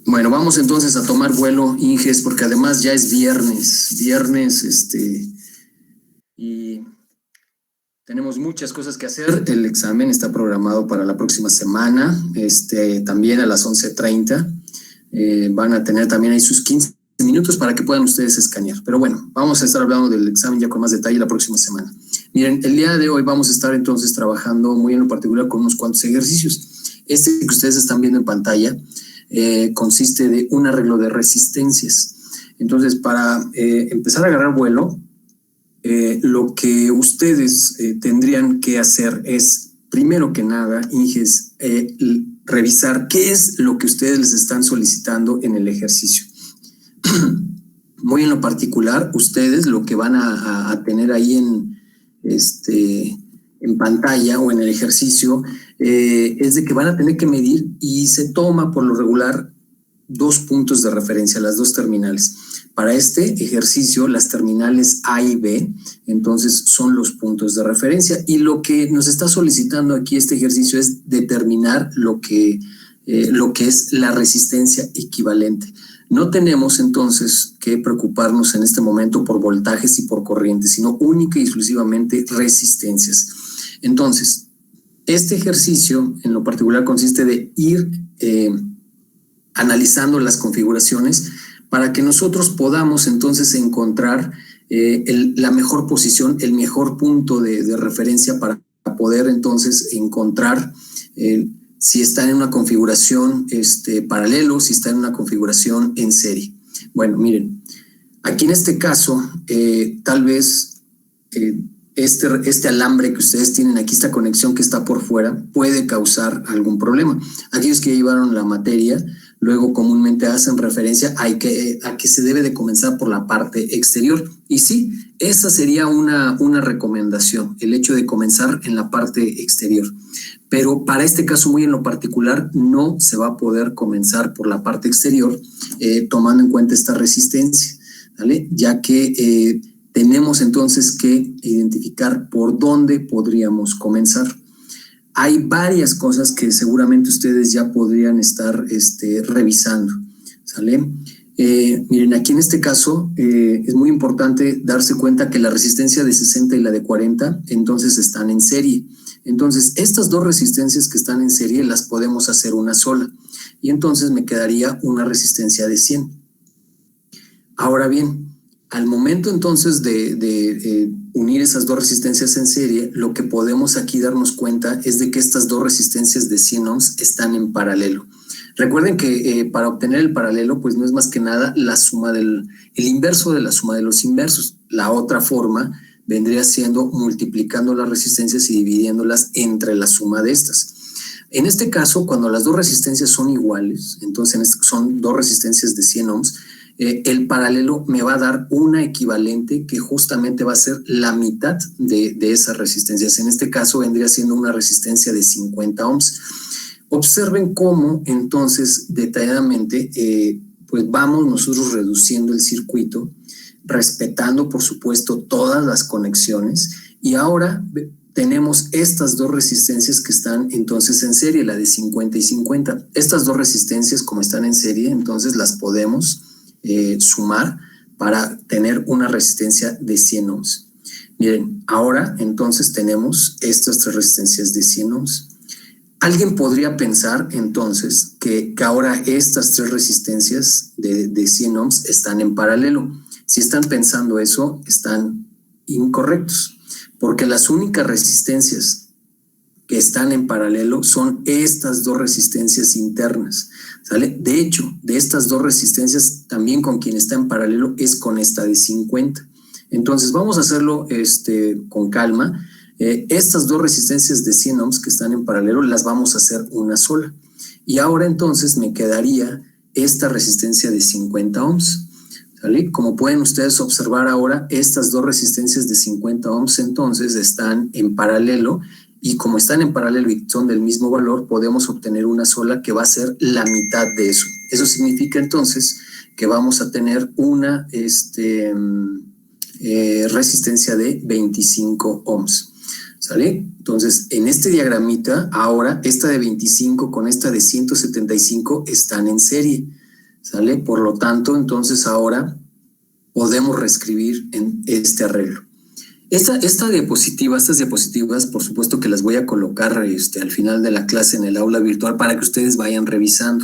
Bueno, vamos entonces a tomar vuelo, Inges, porque además ya es viernes, y tenemos muchas cosas que hacer. El examen está programado para la próxima semana, también a las 11:30. Van a tener también ahí sus 15 minutos para que puedan ustedes escanear. Pero bueno, vamos a estar hablando del examen ya con más detalle la próxima semana. Miren, el día de hoy vamos a estar entonces trabajando muy en lo particular con unos cuantos ejercicios. Este que ustedes están viendo en pantalla consiste de un arreglo de resistencias. Entonces, para empezar a agarrar vuelo, lo que ustedes tendrían que hacer es, primero que nada, Inges, revisar qué es lo que ustedes les están solicitando en el ejercicio. Muy en lo particular, ustedes lo que van a tener ahí en pantalla o en el ejercicio es de que van a tener que medir, y se toma por lo regular 2 puntos de referencia, las 2 terminales. Para este ejercicio, las terminales A y B, entonces, son los puntos de referencia. Y lo que nos está solicitando aquí este ejercicio es determinar lo que es la resistencia equivalente. No tenemos entonces que preocuparnos en este momento por voltajes y por corrientes, sino única y exclusivamente resistencias. Entonces, este ejercicio en lo particular consiste de ir analizando las configuraciones para que nosotros podamos entonces encontrar la mejor posición, el mejor punto de referencia para poder entonces encontrar si está en una configuración paralelo, si está en una configuración en serie. Bueno, miren, aquí en este caso, tal vez este alambre que ustedes tienen aquí, esta conexión que está por fuera, puede causar algún problema. Aquellos que llevaron la materia, luego comúnmente hacen referencia a que se debe de comenzar por la parte exterior. Y sí, esa sería una recomendación, el hecho de comenzar en la parte exterior. Pero para este caso muy en lo particular, no se va a poder comenzar por la parte exterior, tomando en cuenta esta resistencia, ¿vale? Ya que tenemos entonces que identificar por dónde podríamos comenzar. Hay varias cosas que seguramente ustedes ya podrían estar revisando, ¿sale? Miren, aquí en este caso es muy importante darse cuenta que la resistencia de 60 y la de 40 entonces están en serie. Entonces, estas 2 resistencias que están en serie las podemos hacer una sola, y entonces me quedaría una resistencia de 100. Ahora bien, al momento entonces de unir esas 2 resistencias en serie, lo que podemos aquí darnos cuenta es de que estas 2 resistencias de 100 ohms están en paralelo. Recuerden que para obtener el paralelo, pues no es más que nada la suma el inverso de la suma de los inversos. La otra forma vendría siendo multiplicando las resistencias y dividiéndolas entre la suma de estas. En este caso, cuando las 2 resistencias son iguales, entonces son 2 resistencias de 100 ohms, el paralelo me va a dar una equivalente que justamente va a ser la mitad de esas resistencias. En este caso vendría siendo una resistencia de 50 ohms. Observen cómo entonces detalladamente pues vamos nosotros reduciendo el circuito, respetando por supuesto todas las conexiones, y ahora tenemos estas 2 resistencias que están entonces en serie, la de 50 y 50. Estas 2 resistencias, como están en serie, entonces las podemos sumar para tener una resistencia de 100 ohms. Miren, ahora entonces tenemos estas 3 resistencias de 100 ohms. Alguien podría pensar entonces que ahora estas 3 resistencias de 100 ohms están en paralelo. Si están pensando eso, están incorrectos, porque las únicas resistencias que están en paralelo son estas 2 resistencias internas, ¿sale? De hecho, de estas 2 resistencias, también con quien está en paralelo es con esta de 50. Entonces, vamos a hacerlo con calma. Estas 2 resistencias de 100 ohms que están en paralelo las vamos a hacer una sola. Y ahora entonces me quedaría esta resistencia de 50 ohms. ¿Sale? Como pueden ustedes observar ahora, estas 2 resistencias de 50 ohms entonces están en paralelo, y como están en paralelo y son del mismo valor, podemos obtener una sola que va a ser la mitad de eso. Eso significa entonces que vamos a tener una resistencia de 25 ohms. ¿Sale? Entonces, en este diagramita, ahora esta de 25 con esta de 175 están en serie, ¿sale? Por lo tanto, entonces ahora podemos reescribir en este arreglo. Estas diapositivas, por supuesto que las voy a colocar al final de la clase en el aula virtual para que ustedes vayan revisando.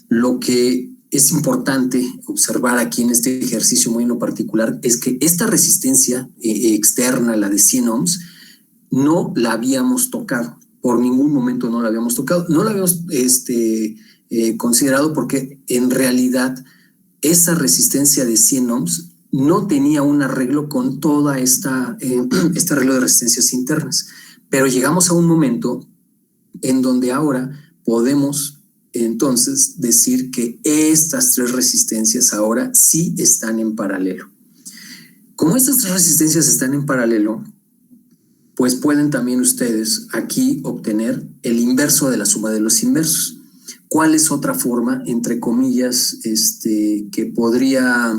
Lo que es importante observar aquí en este ejercicio muy en lo particular es que esta resistencia externa, la de 100 ohms, no la habíamos tocado. Por ningún momento no la habíamos tocado. No la habíamos considerado porque en realidad esa resistencia de 100 ohms no tenía un arreglo con toda este arreglo de resistencias internas. Pero llegamos a un momento en donde ahora podemos entonces decir que estas tres resistencias ahora sí están en paralelo. Como estas tres resistencias están en paralelo, pues pueden también ustedes aquí obtener el inverso de la suma de los inversos. ¿Cuál es otra forma, entre comillas, que podría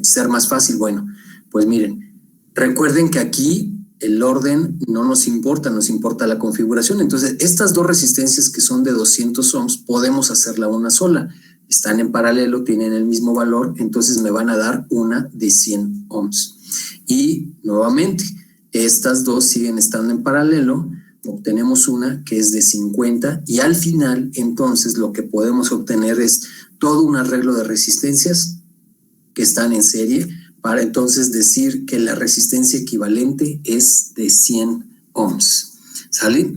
ser más fácil? Bueno, pues miren, recuerden que aquí el orden no nos importa la configuración. Entonces, estas dos resistencias que son de 200 ohms, podemos hacerla una sola. Están en paralelo, tienen el mismo valor, entonces me van a dar una de 100 ohms. Y nuevamente, estas dos siguen estando en paralelo, obtenemos una que es de 50 y al final, entonces, lo que podemos obtener es todo un arreglo de resistencias que están en serie para entonces decir que la resistencia equivalente es de 100 ohms. ¿Sale?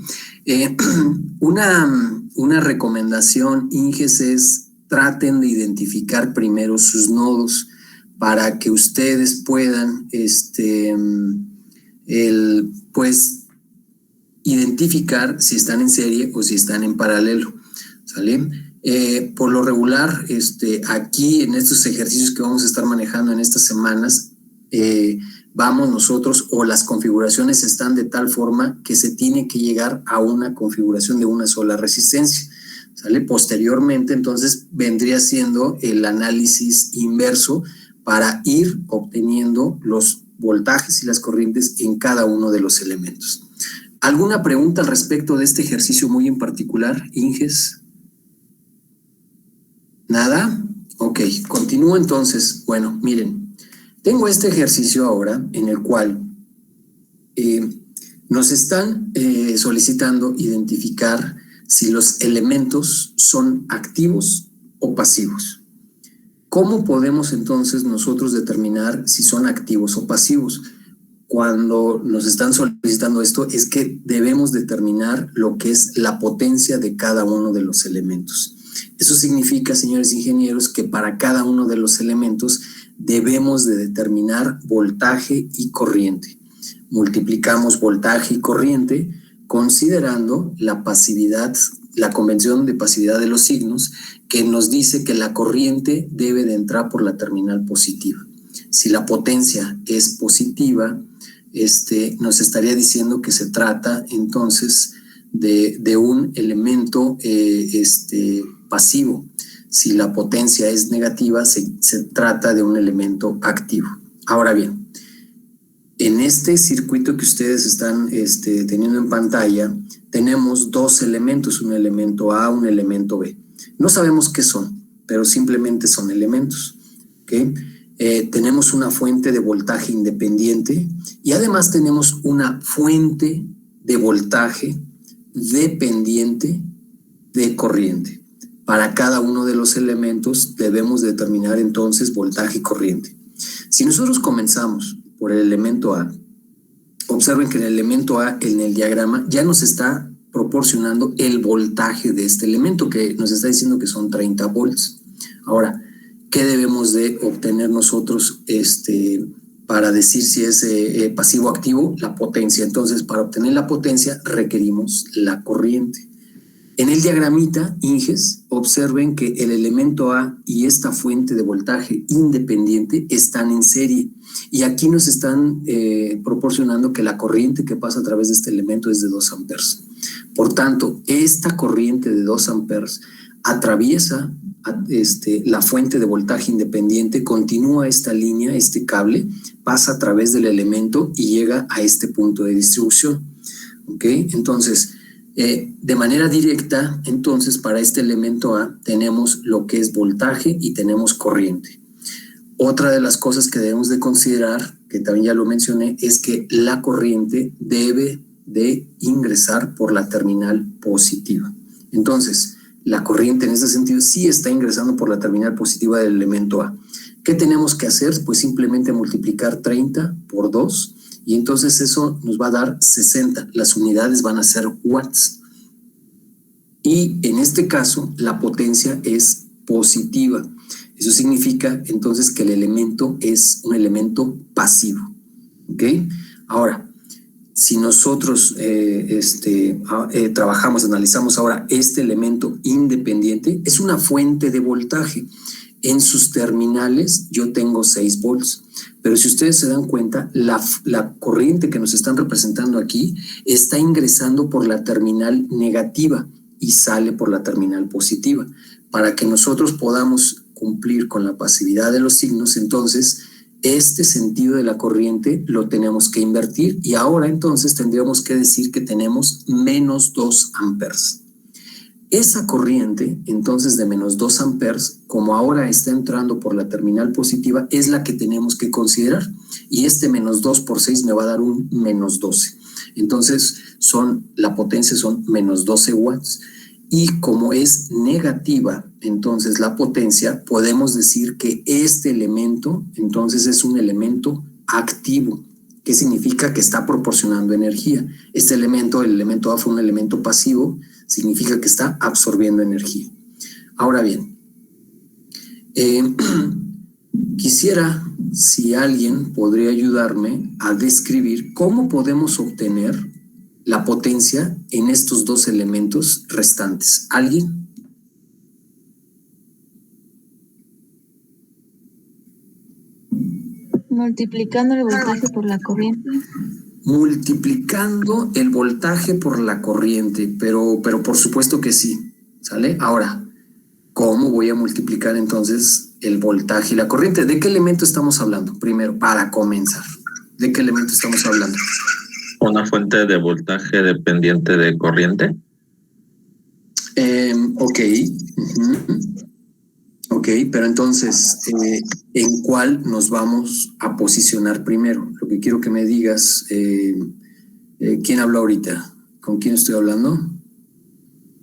Una recomendación, Inges, es traten de identificar primero sus nodos para que ustedes puedan pues identificar si están en serie o si están en paralelo, ¿sale? Por lo regular, aquí en estos ejercicios que vamos a estar manejando en estas semanas, vamos nosotros, o las configuraciones están de tal forma que se tiene que llegar a una configuración de una sola resistencia, ¿sale? Posteriormente, entonces, vendría siendo el análisis inverso para ir obteniendo los voltajes y las corrientes en cada uno de los elementos. ¿Alguna pregunta al respecto de este ejercicio muy en particular, Inges? ¿Nada? Ok, continúo entonces. Bueno, miren, tengo este ejercicio ahora en el cual nos están solicitando identificar si los elementos son activos o pasivos. ¿Cómo podemos entonces nosotros determinar si son activos o pasivos? Cuando nos están solicitando esto es que debemos determinar lo que es la potencia de cada uno de los elementos. Eso significa, señores ingenieros, que para cada uno de los elementos debemos de determinar voltaje y corriente. Multiplicamos voltaje y corriente considerando la pasividad, la convención de pasividad de los signos, que nos dice que la corriente debe de entrar por la terminal positiva. Si la potencia es positiva, nos estaría diciendo que se trata entonces de un elemento pasivo. Si la potencia es negativa, se trata de un elemento activo. Ahora bien, en este circuito que ustedes están teniendo en pantalla, tenemos dos elementos, un elemento A, un elemento B. No sabemos qué son, pero simplemente son elementos, ¿ok? Tenemos una fuente de voltaje independiente y además tenemos una fuente de voltaje dependiente de corriente. Para cada uno de los elementos debemos determinar entonces voltaje y corriente. Si nosotros comenzamos por el elemento A, observen que el elemento A en el diagrama ya nos está proporcionando el voltaje de este elemento, que nos está diciendo que son 30 volts. Ahora, ¿qué debemos de obtener nosotros para decir si es pasivo o activo? La potencia. Entonces, para obtener la potencia requerimos la corriente. En el diagramita, Inges, observen que el elemento A y esta fuente de voltaje independiente están en serie. Y aquí nos están proporcionando que la corriente que pasa a través de este elemento es de 2 amperes. Por tanto, esta corriente de 2 amperes atraviesa la fuente de voltaje independiente, continúa esta línea, este cable, pasa a través del elemento y llega a este punto de distribución. ¿Ok? Entonces, de manera directa, entonces, para este elemento A tenemos lo que es voltaje y tenemos corriente. Otra de las cosas que debemos de considerar, que también ya lo mencioné, es que la corriente debe de ingresar por la terminal positiva. Entonces, la corriente en ese sentido sí está ingresando por la terminal positiva del elemento A. ¿Qué tenemos que hacer? Pues simplemente multiplicar 30 por 2 y entonces eso nos va a dar 60. Las unidades van a ser watts. Y en este caso, la potencia es positiva. Eso significa entonces que el elemento es un elemento pasivo. ¿Ok? Ahora, si nosotros trabajamos, analizamos ahora este elemento independiente, es una fuente de voltaje. En sus terminales yo tengo 6 volts, pero si ustedes se dan cuenta, la corriente que nos están representando aquí está ingresando por la terminal negativa y sale por la terminal positiva. Para que nosotros podamos cumplir con la pasividad de los signos, entonces este sentido de la corriente lo tenemos que invertir y ahora entonces tendríamos que decir que tenemos menos 2 amperes. Esa corriente, entonces, de menos 2 amperes, como ahora está entrando por la terminal positiva, es la que tenemos que considerar. Y este menos 2 por 6 me va a dar un menos 12. Entonces, la potencia son menos 12 watts. Y como es negativa, entonces, la potencia, podemos decir que este elemento, entonces, es un elemento activo. ¿Qué significa? Que está proporcionando energía. Este elemento, el elemento A, fue un elemento pasivo, significa que está absorbiendo energía. Ahora bien, quisiera si alguien podría ayudarme a describir cómo podemos obtener la potencia en estos dos elementos restantes. ¿Alguien? Multiplicando el voltaje por la corriente. Multiplicando el voltaje por la corriente, pero por supuesto que sí, ¿sale? Ahora, ¿cómo voy a multiplicar entonces el voltaje y la corriente? ¿De qué elemento estamos hablando? Primero, para comenzar, ¿de qué elemento estamos hablando? ¿Una fuente de voltaje dependiente de corriente? Ok. Ok, pero entonces, ¿en cuál nos vamos a posicionar primero? Lo que quiero que me digas, ¿quién habla ahorita? ¿Con quién estoy hablando?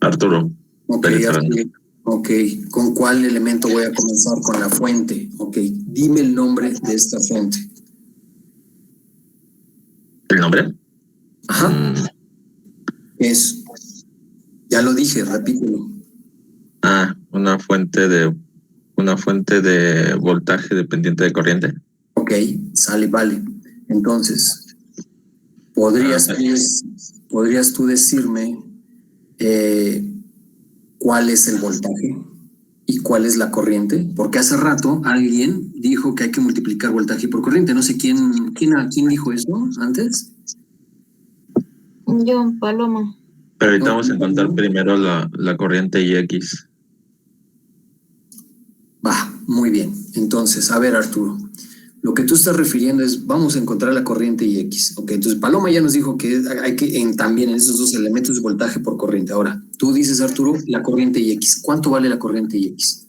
Arturo. Ok, Arturo. Ok, ¿con cuál elemento voy a comenzar? Con la fuente. Ok, dime el nombre de esta fuente. ¿El nombre? Ajá. Es, ya lo dije, repítelo. Una fuente de voltaje dependiente de corriente. Ok, sale, vale. Entonces, ¿podrías tú decirme cuál es el voltaje y cuál es la corriente? Porque hace rato alguien dijo que hay que multiplicar voltaje por corriente. No sé quién dijo eso antes. Yo, Paloma. Pero ahorita vamos a encontrar primero la corriente X. Va, muy bien. Entonces, a ver, Arturo, lo que tú estás refiriendo es, vamos a encontrar la corriente X. Ok, entonces Paloma ya nos dijo que hay que también en esos dos elementos de voltaje por corriente. Ahora, tú dices, Arturo, la corriente X. ¿Cuánto vale la corriente X?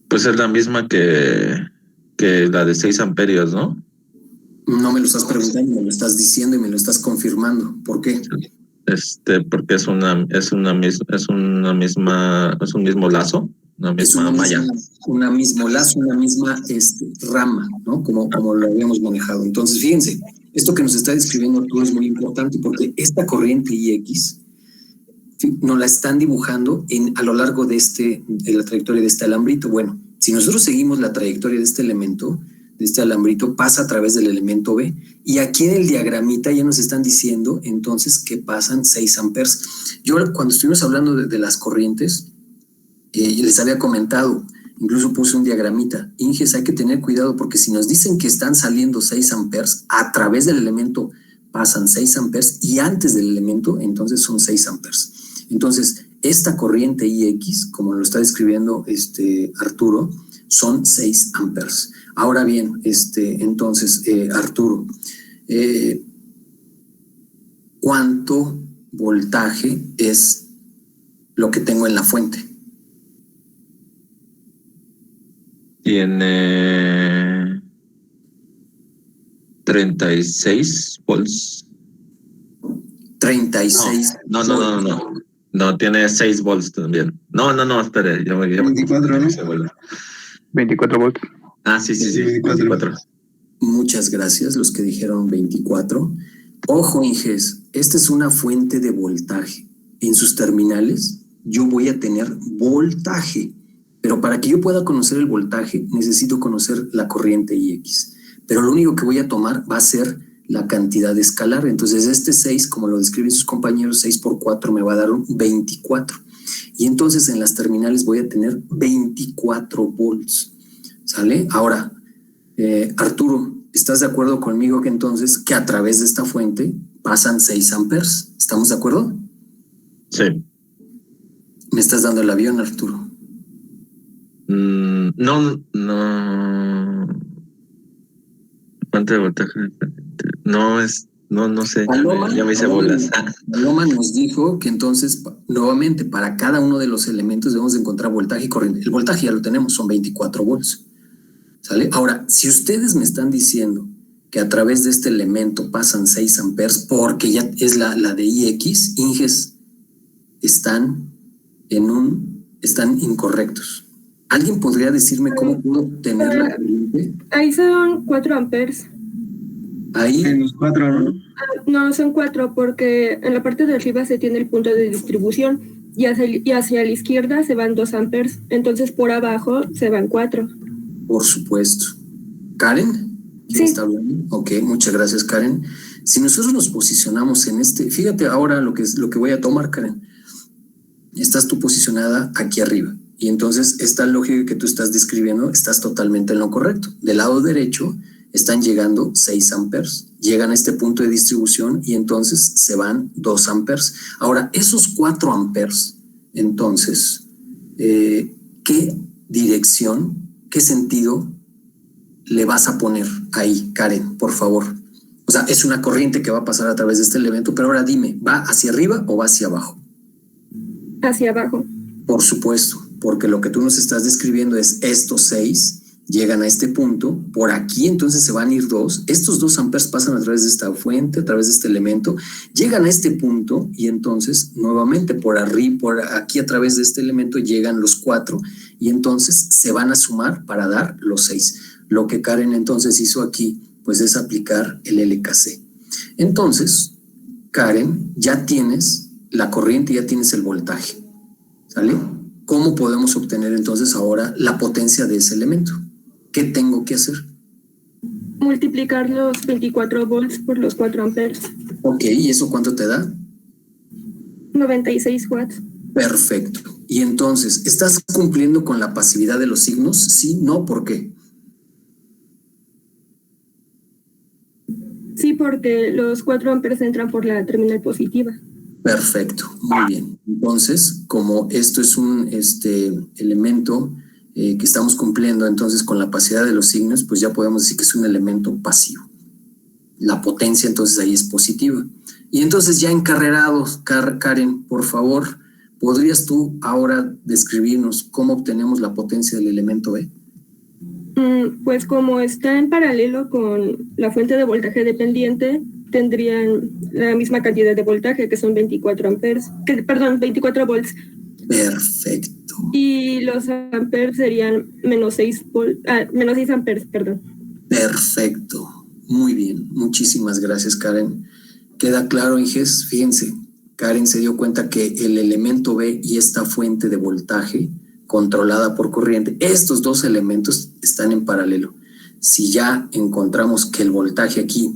Pues es la misma que la de 6 amperios, ¿no? No me lo estás preguntando, me lo estás diciendo y me lo estás confirmando. ¿Por qué? Porque es un mismo lazo, una misma malla. Una mismo lazo, una misma rama, ¿no? Como lo habíamos manejado. Entonces, fíjense, esto que nos está describiendo Arturo es muy importante porque esta corriente X nos la están dibujando a lo largo de la trayectoria de este alambrito. Bueno, si nosotros seguimos la trayectoria de este elemento, de este alambrito, pasa a través del elemento B. Y aquí en el diagramita ya nos están diciendo entonces que pasan 6 amperes. Yo cuando estuvimos hablando de las corrientes, les había comentado, incluso puse un diagramita. Inges, hay que tener cuidado porque si nos dicen que están saliendo 6 amperes a través del elemento pasan 6 amperes y antes del elemento entonces son 6 amperes. Entonces, esta corriente IX, como lo está describiendo Arturo, son 6 amperes. Ahora bien, entonces, Arturo, ¿cuánto voltaje es lo que tengo en la fuente? Tiene 36 volts. 36. No, tiene 6 volts también. No, espere. 24, ¿no? 24 volts. Ah, sí, 24. Muchas gracias, los que dijeron 24. Ojo, Inges, esta es una fuente de voltaje. En sus terminales yo voy a tener voltaje, pero para que yo pueda conocer el voltaje necesito conocer la corriente IX. Pero lo único que voy a tomar va a ser la cantidad escalar. Entonces 6, como lo describen sus compañeros, 6 por 4 me va a dar un 24. Y entonces en las terminales voy a tener 24 volts. ¿Sale? Ahora, Arturo, ¿estás de acuerdo conmigo que entonces que a través de esta fuente pasan 6 amperes? ¿Estamos de acuerdo? Sí. ¿Me estás dando el avión, Arturo? No. ¿Cuánto de voltaje? No sé. Ya me hice bolas. Paloma nos dijo que entonces, nuevamente, para cada uno de los elementos debemos encontrar voltaje y corriente. El voltaje ya lo tenemos, son 24 volts. ¿Sale? Ahora, si ustedes me están diciendo que a través de este elemento pasan 6 amperes, porque ya es la de IX, Inges, están incorrectos. ¿Alguien podría decirme cómo puedo obtener la corriente? Ahí son 4 amperes. Ahí. En los 4, ¿no? No, son 4 porque en la parte de arriba se tiene el punto de distribución y hacia la izquierda se van 2 amperes. Entonces por abajo se van 4. Por supuesto. ¿Karen? Sí. ¿Está hablando? Ok, muchas gracias, Karen. Si nosotros nos posicionamos en fíjate ahora lo que voy a tomar, Karen. Estás tú posicionada aquí arriba. Y entonces esta lógica que tú estás describiendo, estás totalmente en lo correcto. Del lado derecho están llegando 6 amperes. Llegan a este punto de distribución y entonces se van 2 amperes. Ahora, esos 4 amperes, entonces, ¿qué dirección, qué sentido le vas a poner ahí, Karen, por favor? O sea, es una corriente que va a pasar a través de este elemento, pero ahora dime, ¿va hacia arriba o va hacia abajo? Hacia abajo. Por supuesto, porque lo que tú nos estás describiendo es estos 6 llegan a este punto, por aquí entonces se van a ir 2, estos 2 amperes pasan a través de esta fuente, a través de este elemento, llegan a este punto y entonces nuevamente por arriba, por aquí a través de este elemento llegan los 4 y entonces se van a sumar para dar los 6. Lo que Karen entonces hizo aquí pues es aplicar el LKC. Entonces, Karen, ya tienes la corriente, ya tienes el voltaje, ¿sale? ¿Cómo podemos obtener entonces ahora la potencia de ese elemento? ¿Qué tengo que hacer? Multiplicar los 24 volts por los 4 amperes. Ok, ¿y eso cuánto te da? 96 watts. Perfecto. Y entonces, ¿estás cumpliendo con la pasividad de los signos? Sí, no, ¿por qué? Sí, porque los 4 amperes entran por la terminal positiva. Perfecto, muy bien. Entonces, como esto es un elemento que estamos cumpliendo entonces con la pasividad de los signos, pues ya podemos decir que es un elemento pasivo. La potencia entonces ahí es positiva. Y entonces ya encarrerados, Karen, por favor, ¿podrías tú ahora describirnos cómo obtenemos la potencia del elemento B? Pues como está en paralelo con la fuente de voltaje dependiente, tendrían la misma cantidad de voltaje, que son 24 amperes, 24 volts. Perfecto. Y los amperes serían menos 6 amperes, perdón. Perfecto. Muy bien. Muchísimas gracias, Karen. ¿Queda claro, Inges? Fíjense, Karen se dio cuenta que el elemento B y esta fuente de voltaje controlada por corriente, estos 2 elementos están en paralelo. Si ya encontramos que el voltaje aquí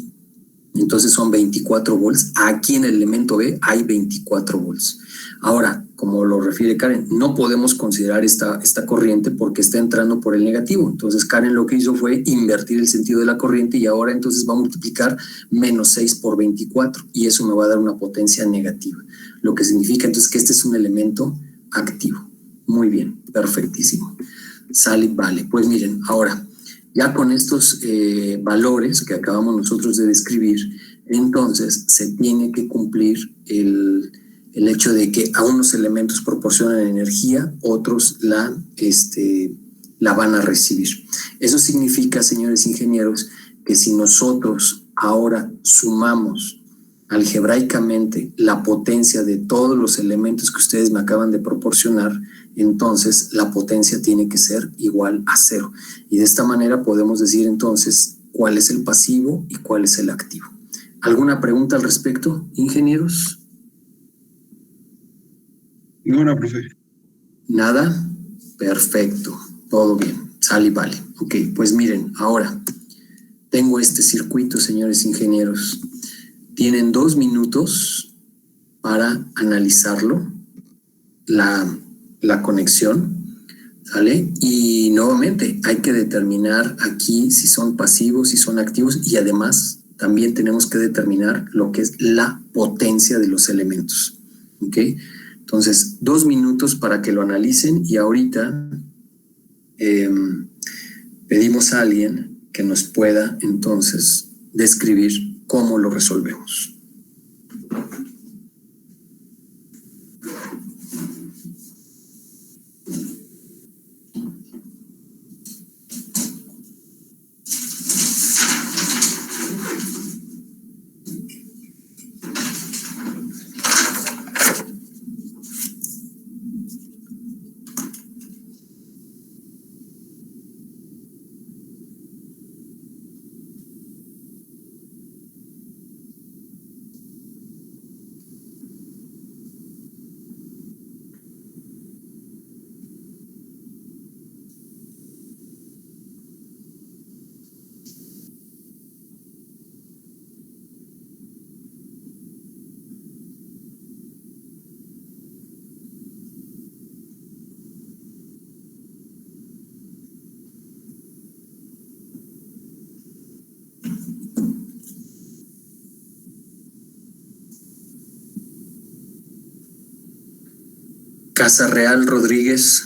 entonces son 24 volts, aquí en el elemento B hay 24 volts. Ahora, como lo refiere Karen, no podemos considerar esta corriente porque está entrando por el negativo. Entonces Karen lo que hizo fue invertir el sentido de la corriente y ahora entonces va a multiplicar menos 6 por 24 y eso me va a dar una potencia negativa. Lo que significa entonces que este es un elemento activo. Muy bien, perfectísimo. Sale, vale. Pues miren, ahora, ya con estos valores que acabamos nosotros de describir, entonces se tiene que cumplir el hecho de que a unos elementos proporcionan energía, otros la van a recibir. Eso significa, señores ingenieros, que si nosotros ahora sumamos algebraicamente la potencia de todos los elementos que ustedes me acaban de proporcionar, entonces la potencia tiene que ser igual a 0. Y de esta manera podemos decir entonces cuál es el pasivo y cuál es el activo. ¿Alguna pregunta al respecto, ingenieros? Ninguna, profe. ¿Nada? Perfecto, todo bien, sale y vale. Ok, pues miren, ahora tengo este circuito, señores ingenieros. Tienen 2 minutos para analizarlo, la conexión, ¿sale? Y nuevamente hay que determinar aquí si son pasivos, si son activos y además también tenemos que determinar lo que es la potencia de los elementos, ¿ok? Entonces, 2 minutos para que lo analicen y ahorita pedimos a alguien que nos pueda entonces describir cómo lo resolvemos. Casa Real Rodríguez.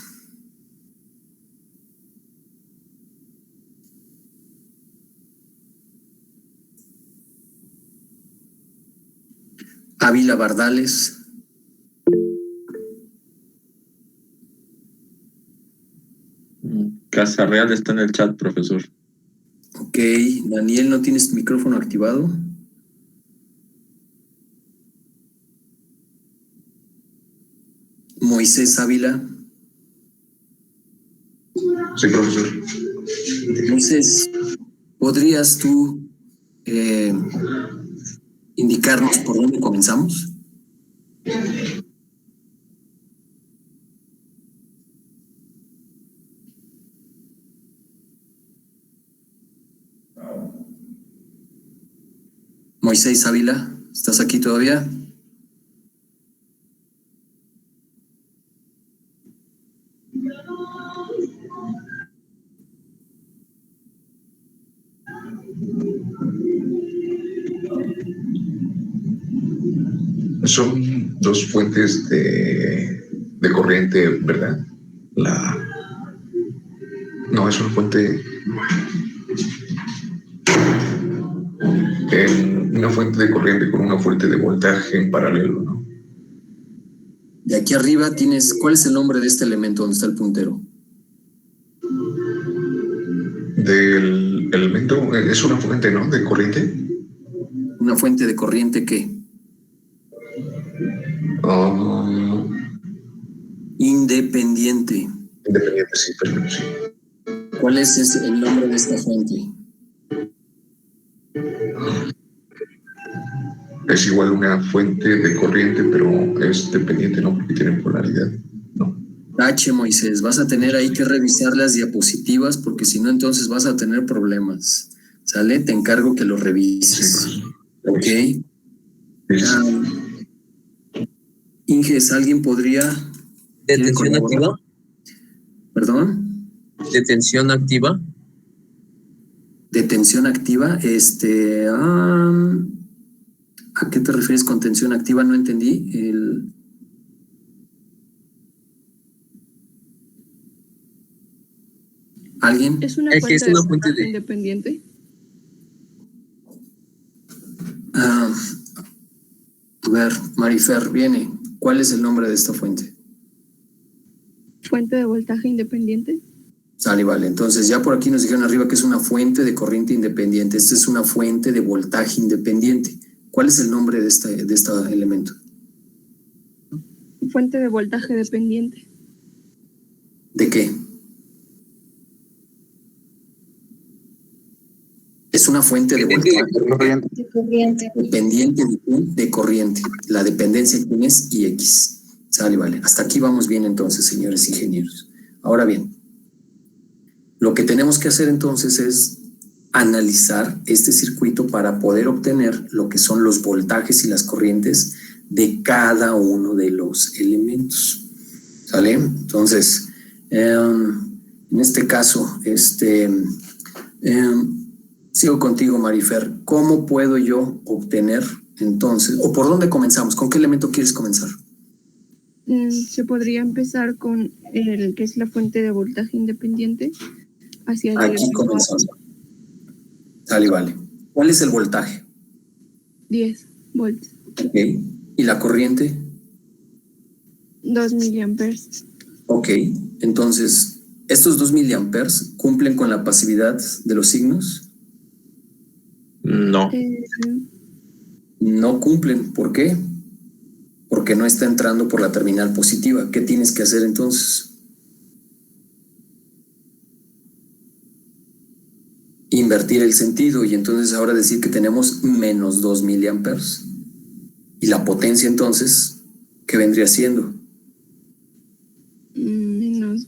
Ávila Bardales. Casa Real está en el chat, profesor. Ok, Daniel, ¿no tienes tu micrófono activado? Moisés Ávila. Sí, profesor. Moisés, ¿podrías tú indicarnos por dónde comenzamos? Moisés Ávila, ¿estás aquí todavía? Son 2 fuentes de corriente, ¿verdad? No, es una fuente... una fuente de corriente con una fuente de voltaje en paralelo, ¿no? De aquí arriba tienes, ¿cuál es el nombre de este elemento donde está el puntero? Del elemento, es una fuente, ¿no? De corriente. ¿Una fuente de corriente qué? Independiente. Independiente, sí, perfecto, sí. ¿Cuál es el nombre de esta fuente? Es igual una fuente de corriente, pero es dependiente, ¿no? Porque tiene polaridad, ¿no? Tache, Moisés, vas a tener ahí que revisar las diapositivas porque si no entonces vas a tener problemas. ¿Sale? Te encargo que lo revises. Sí, ¿Ok? Inges, ¿alguien podría? ¿Detención activa? ¿Perdón? ¿Detención activa? Detención activa, ¿a qué te refieres con tensión activa? No entendí. ¿Alguien? Es una Es que es una fuente voltaje de... independiente. A ver, Marifer, viene. ¿Cuál es el nombre de esta fuente? Fuente de voltaje independiente. Sale, vale. Entonces, ya por aquí nos dijeron arriba que es una fuente de corriente independiente. Esta es una fuente de voltaje independiente. ¿Cuál es el nombre de este elemento? Fuente de voltaje dependiente. ¿De qué? Es una fuente de voltaje dependiente de corriente. La dependencia ¿quién es? Ix. Sale, vale. Hasta aquí vamos bien entonces, señores ingenieros. Ahora bien, lo que tenemos que hacer entonces es analizar este circuito para poder obtener lo que son los voltajes y las corrientes de cada uno de los elementos. ¿Sale? Entonces, en este caso, sigo contigo, Marifer. ¿Cómo puedo yo obtener entonces, o por dónde comenzamos? ¿Con qué elemento quieres comenzar? Se podría empezar con el que es la fuente de voltaje independiente hacia el Aquí elemento comenzamos. Sale, vale. ¿Cuál es el voltaje? 10 volts, Ok. ¿Y la corriente? 2 miliamperes. Ok. Entonces, ¿estos 2 miliamperes cumplen con la pasividad de los signos? No. No cumplen. ¿Por qué? Porque no está entrando por la terminal positiva. ¿Qué tienes que hacer entonces? Invertir el sentido y entonces ahora decir que tenemos menos 2 miliamperes. Y la potencia entonces, ¿qué vendría siendo? Menos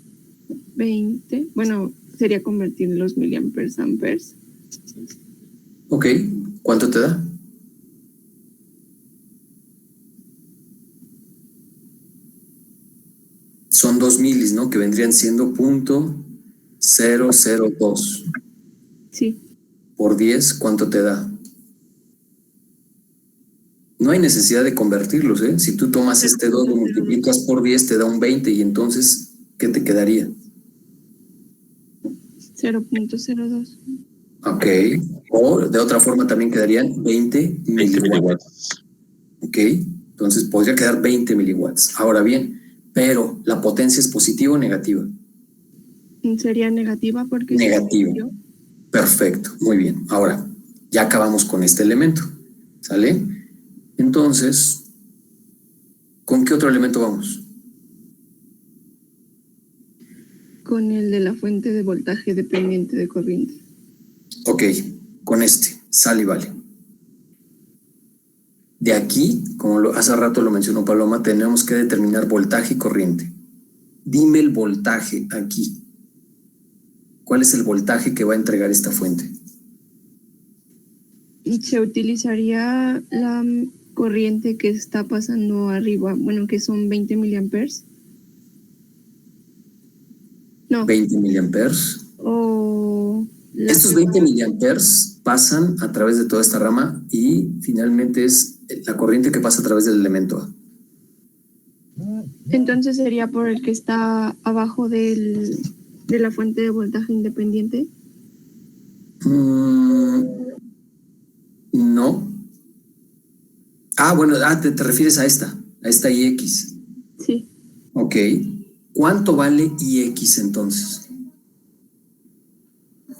20. Bueno, sería convertir los miliamperes a amperes. Ok. ¿Cuánto te da? Son 2 milis, ¿no? Que vendrían siendo .002. Sí. Por 10, ¿cuánto te da? No hay necesidad de convertirlos, ¿eh? Si tú tomas este 2, lo multiplicas por 10, te da un 20 y entonces, ¿qué te quedaría? 0.02. Ok. O de otra forma también quedarían 20 miliwatts. Ok. Entonces podría quedar 20 miliwatts. Ahora bien, pero ¿la potencia es positiva o negativa? Sería negativa porque... Negativa. Perfecto, muy bien. Ahora, ya acabamos con este elemento. ¿Sale? Entonces, ¿con qué otro elemento vamos? Con el de la fuente de voltaje dependiente de corriente. Ok, con este. Sale y vale. De aquí, como hace rato lo mencionó Paloma, tenemos que determinar voltaje y corriente. Dime el voltaje aquí. ¿Cuál es el voltaje que va a entregar esta fuente? Se utilizaría la corriente que está pasando arriba, bueno, que son 20 miliamperes. No. 20 miliamperes. O estos 20 miliamperes pasan a través de toda esta rama y finalmente es la corriente que pasa a través del elemento A. Entonces sería por el que está abajo de la fuente de voltaje independiente. No. Bueno, te refieres a esta IX. Sí. Ok. ¿Cuánto vale IX entonces?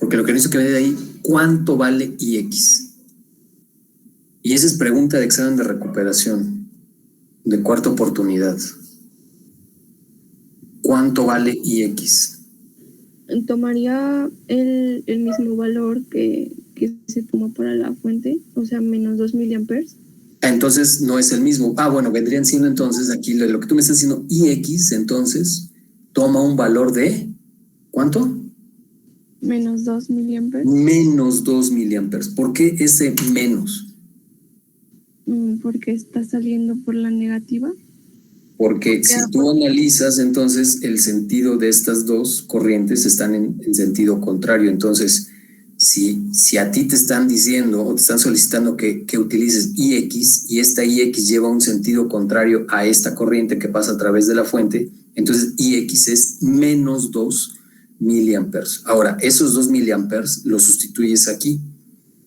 Porque lo que necesito que me dé de ahí, ¿cuánto vale IX? Y esa es pregunta de examen de recuperación, de cuarta oportunidad. ¿Cuánto vale IX? Tomaría el mismo valor que se toma para la fuente, o sea, menos 2 miliamperes. Entonces no es el mismo. Bueno, vendrían siendo entonces aquí lo que tú me estás diciendo, IX, entonces toma un valor de ¿cuánto? Menos 2 miliamperes. Menos 2 miliamperes. ¿Por qué ese menos? Porque está saliendo por la negativa. Porque si tú analizas, entonces el sentido de estas dos corrientes están en sentido contrario. Entonces, si a ti te están diciendo o te están solicitando que utilices IX y esta IX lleva un sentido contrario a esta corriente que pasa a través de la fuente, entonces IX es menos 2 miliamperes. Ahora, esos 2 miliamperes los sustituyes aquí,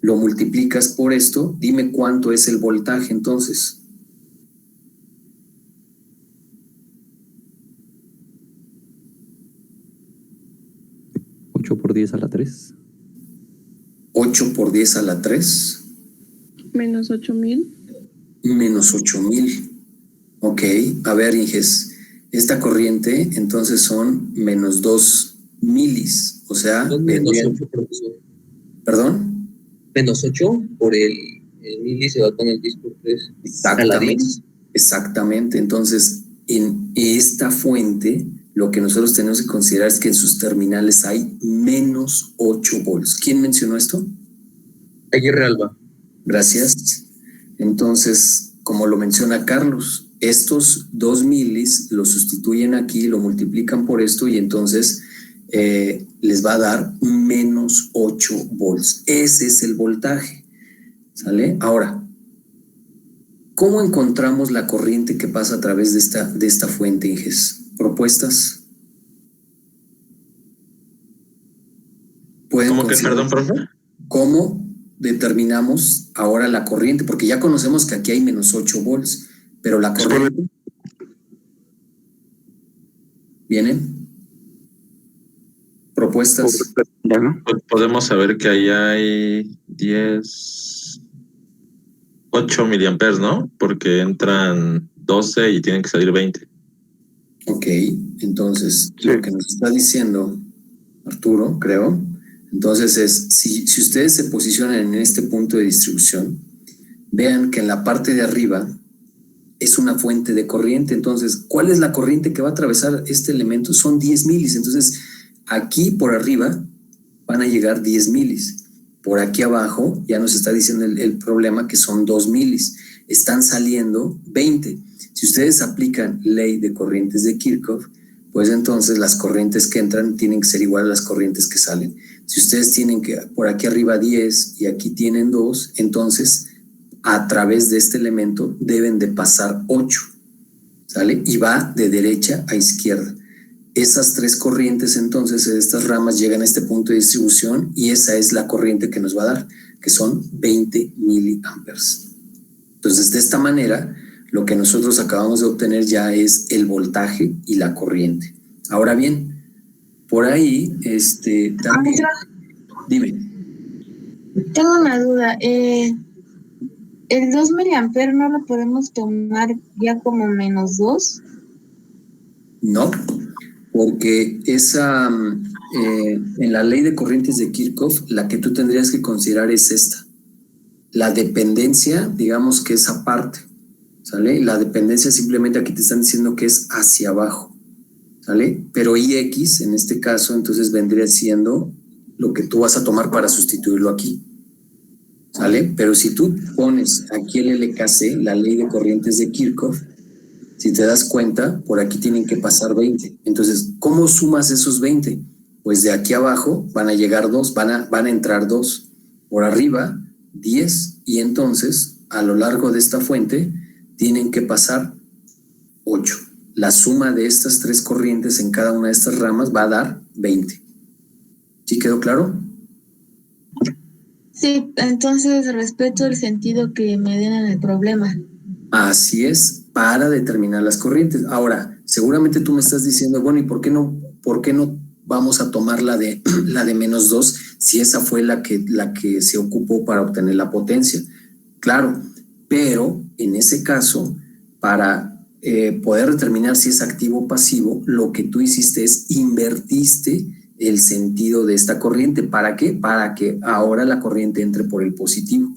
lo multiplicas por esto, dime cuánto es el voltaje entonces. Por 10 a la 3. 8 por 10 a la 3. Menos 8,000. Menos 8,000. Ok, a ver, Inges, esta corriente entonces son menos 2 milis, o sea, Menos 8, profesor. ¿Perdón? Menos 8 por el mili se va con el 10 por 3. A la 10. Exactamente, entonces en esta fuente lo que nosotros tenemos que considerar es que en sus terminales hay menos 8 volts. ¿Quién mencionó esto? Aguirre Alba. Gracias. Entonces, como lo menciona Carlos, estos 2 milis lo sustituyen aquí, lo multiplican por esto y entonces les va a dar menos 8 volts. Ese es el voltaje. ¿Sale? Ahora, ¿cómo encontramos la corriente que pasa a través de esta fuente, Inges? ¿Propuestas? ¿Cómo que, perdón, profe? ¿Cómo determinamos ahora la corriente? Porque ya conocemos que aquí hay menos 8 volts, pero la corriente... ¿Vienen? ¿Propuestas? Pues podemos saber que ahí hay 8 miliamperes, ¿no? Porque entran 12 y tienen que salir 20. Ok, entonces lo que nos está diciendo Arturo, creo, entonces es, si ustedes se posicionan en este punto de distribución, vean que en la parte de arriba es una fuente de corriente. Entonces, ¿cuál es la corriente que va a atravesar este elemento? Son 10 milis. Entonces, aquí por arriba van a llegar 10 milis. Por aquí abajo ya nos está diciendo el problema que son 2 milis. Están saliendo 20. Si ustedes aplican ley de corrientes de Kirchhoff, pues entonces las corrientes que entran tienen que ser igual a las corrientes que salen. Si ustedes tienen que por aquí arriba 10 y aquí tienen 2, entonces a través de este elemento deben de pasar 8, ¿sale? Y va de derecha a izquierda. Esas 3 corrientes entonces de estas ramas llegan a este punto de distribución y esa es la corriente que nos va a dar, que son 20 miliamperes. Entonces, de esta manera, lo que nosotros acabamos de obtener ya es el voltaje y la corriente. Ahora bien, por ahí, también... Dime. Tengo una duda. El 2 miliamperes no lo podemos tomar ya como menos 2. No, porque esa, en la ley de corrientes de Kirchhoff, la que tú tendrías que considerar es esta. La dependencia, digamos que es aparte, ¿sale? La dependencia simplemente aquí te están diciendo que es hacia abajo, ¿sale? Pero IX, en este caso, entonces vendría siendo lo que tú vas a tomar para sustituirlo aquí, ¿sale? Pero si tú pones aquí el LKC, la ley de corrientes de Kirchhoff, si te das cuenta, por aquí tienen que pasar 20. Entonces, ¿cómo sumas esos 20? Pues de aquí abajo van a llegar 2, van a entrar 2. Por arriba, 10. Y entonces, a lo largo de esta fuente, tienen que pasar 8. La suma de estas 3 corrientes en cada una de estas ramas va a dar 20. ¿Sí quedó claro? Sí, entonces respeto el sentido que me den en el problema. Así es, para determinar las corrientes. Ahora, seguramente tú me estás diciendo, bueno, ¿y por qué no vamos a tomar la de menos 2 si esa fue la que se ocupó para obtener la potencia? Claro, pero en ese caso, para poder determinar si es activo o pasivo, lo que tú hiciste es invertiste el sentido de esta corriente. ¿Para qué? Para que ahora la corriente entre por el positivo,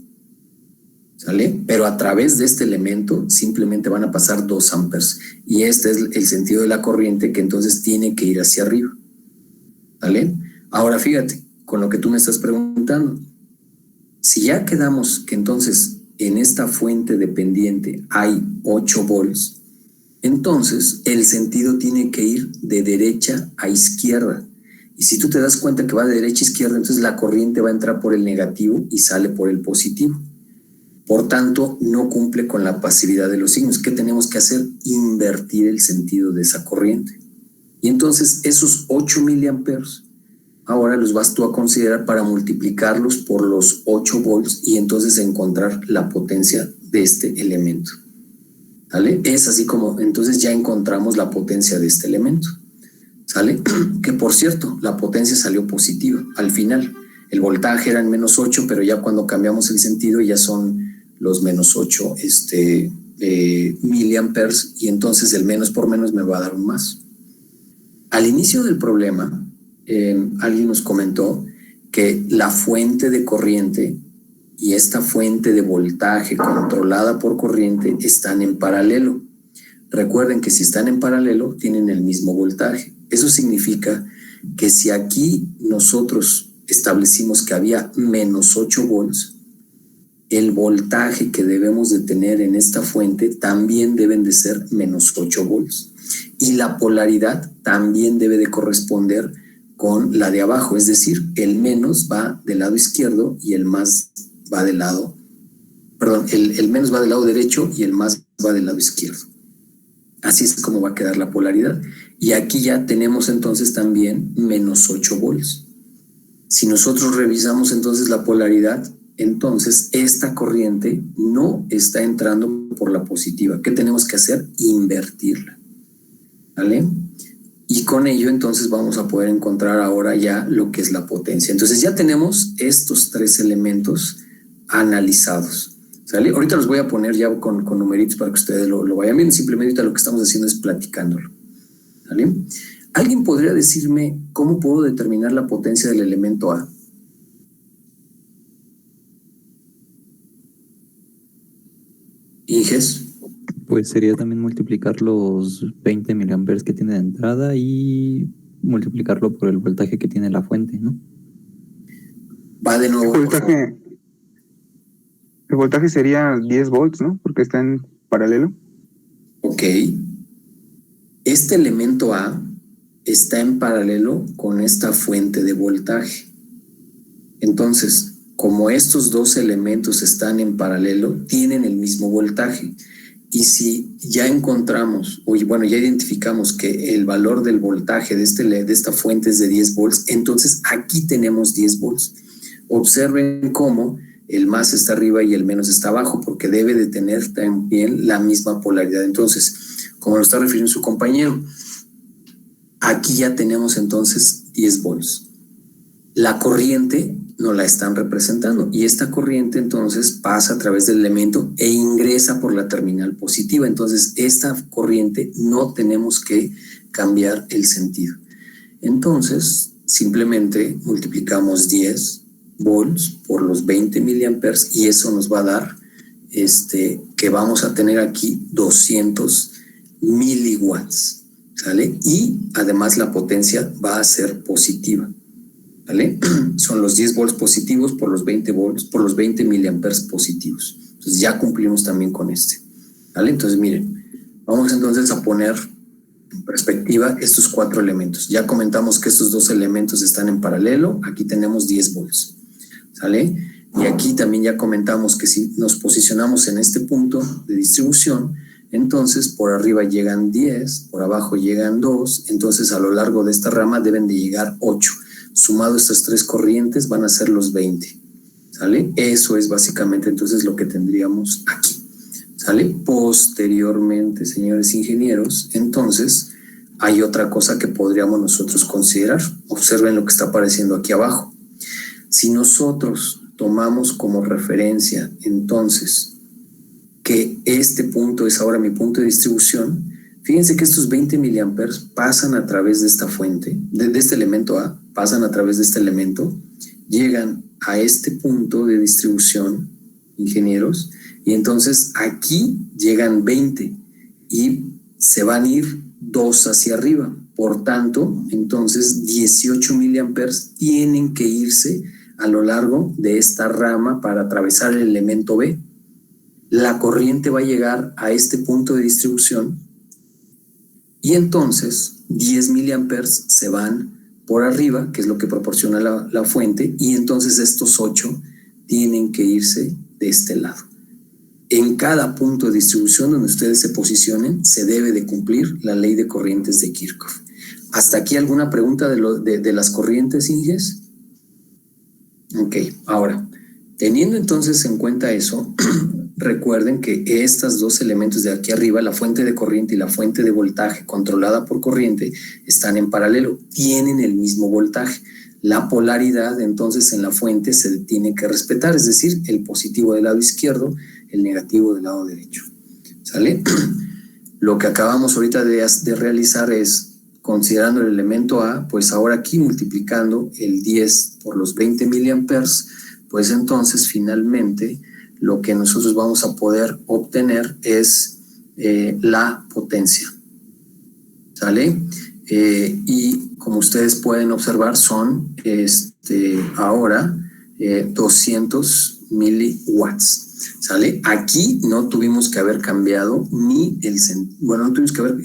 ¿sale? Pero a través de este elemento simplemente van a pasar 2 amperes y este es el sentido de la corriente que entonces tiene que ir hacia arriba, ¿sale? Ahora fíjate, con lo que tú me estás preguntando, si ya quedamos que entonces en esta fuente dependiente hay 8 volts, Entonces, el sentido tiene que ir de derecha a izquierda. Y si tú te das cuenta que va de derecha a izquierda, entonces la corriente va a entrar por el negativo y sale por el positivo. Por tanto, no cumple con la pasividad de los signos. ¿Qué tenemos que hacer? Invertir el sentido de esa corriente. Y entonces esos 8 miliamperes, ahora los vas tú a considerar para multiplicarlos por los 8 volts y entonces encontrar la potencia de este elemento. ¿Vale? Es así como entonces ya encontramos la potencia de este elemento. ¿Sale? Que por cierto, la potencia salió positiva al final. El voltaje era en menos 8, pero ya cuando cambiamos el sentido ya son los menos 8 miliamperes, y entonces el menos por menos me va a dar un más. Al inicio del problema, alguien nos comentó que la fuente de corriente y esta fuente de voltaje controlada por corriente están en paralelo. Recuerden que si están en paralelo tienen el mismo voltaje. Eso significa que si aquí nosotros establecimos que había menos 8 volts, el voltaje que debemos de tener en esta fuente también deben de ser menos 8 volts. Y la polaridad también debe de corresponder con la de abajo, es decir, el menos va del lado izquierdo y el más va del lado, el menos va del lado derecho y el más va del lado izquierdo. Así es como va a quedar la polaridad. Y aquí ya tenemos entonces también menos 8 volts. Si nosotros revisamos entonces la polaridad, entonces esta corriente no está entrando por la positiva. ¿Qué tenemos que hacer? Invertirla. ¿Vale? Y con ello entonces vamos a poder encontrar ahora ya lo que es la potencia. Entonces ya tenemos estos 3 elementos analizados. ¿Sale? Ahorita los voy a poner ya con numeritos para que ustedes lo vayan viendo. Simplemente ahorita lo que estamos haciendo es platicándolo. ¿Vale? ¿Alguien podría decirme cómo puedo determinar la potencia del elemento A? ¿Inges? Pues sería también multiplicar los 20 miliamperes que tiene de entrada y multiplicarlo por el voltaje que tiene la fuente, ¿no? Va de nuevo. El voltaje sería 10 volts, ¿no? Porque está en paralelo. Ok. Este elemento A está en paralelo con esta fuente de voltaje. Entonces, como estos dos elementos están en paralelo, tienen el mismo voltaje. Y si ya encontramos, ya identificamos que el valor del voltaje de esta fuente es de 10 volts, entonces aquí tenemos 10 volts. Observen cómo el más está arriba y el menos está abajo, porque debe de tener también la misma polaridad. Entonces, como lo está refiriendo su compañero, aquí ya tenemos entonces 10 volts. La corriente no la están representando y esta corriente entonces pasa a través del elemento e ingresa por la terminal positiva. Entonces esta corriente no tenemos que cambiar el sentido. Entonces simplemente multiplicamos 10 volts por los 20 miliamperes y eso nos va a dar que vamos a tener aquí 200 miliwatts, ¿sale? Y además la potencia va a ser positiva. ¿Vale? Son los 10 volts positivos por los 20 volts, por los 20 miliamperes positivos. Entonces ya cumplimos también con este. ¿Vale? Entonces miren, vamos entonces a poner en perspectiva estos 4 elementos. Ya comentamos que estos 2 elementos están en paralelo. Aquí tenemos 10 volts. ¿Sale? Y aquí también ya comentamos que si nos posicionamos en este punto de distribución, entonces por arriba llegan 10, por abajo llegan 2, entonces a lo largo de esta rama deben de llegar 8. Sumado estas 3 corrientes van a ser los 20, ¿sale? Eso es básicamente entonces lo que tendríamos aquí, ¿sale? Posteriormente, señores ingenieros, entonces hay otra cosa que podríamos nosotros considerar. Observen lo que está apareciendo aquí abajo. Si nosotros tomamos como referencia entonces que este punto es ahora mi punto de distribución, fíjense que estos 20 miliamperes pasan a través de esta fuente, de este elemento A, pasan a través de este elemento, llegan a este punto de distribución, ingenieros, y entonces aquí llegan 20 y se van a ir 2 hacia arriba. Por tanto, entonces 18 miliamperes tienen que irse a lo largo de esta rama para atravesar el elemento B. La corriente va a llegar a este punto de distribución Y entonces 10 miliamperes se van por arriba, que es lo que proporciona la fuente, y entonces estos 8 tienen que irse de este lado. En cada punto de distribución donde ustedes se posicionen, se debe de cumplir la ley de corrientes de Kirchhoff. ¿Hasta aquí alguna pregunta de las corrientes, Inges? Ok, ahora, teniendo entonces en cuenta eso, recuerden que estos dos elementos de aquí arriba, la fuente de corriente y la fuente de voltaje controlada por corriente, están en paralelo, tienen el mismo voltaje. La polaridad entonces en la fuente se tiene que respetar, es decir, el positivo del lado izquierdo, el negativo del lado derecho. ¿Sale? Lo que acabamos ahorita de realizar es, considerando el elemento A, pues ahora aquí multiplicando el 10 por los 20 miliamperes, pues entonces finalmente lo que nosotros vamos a poder obtener es la potencia. ¿Sale? Y como ustedes pueden observar son ahora 200 miliwatts. ¿Sale? Aquí no tuvimos que haber cambiado no tuvimos que haber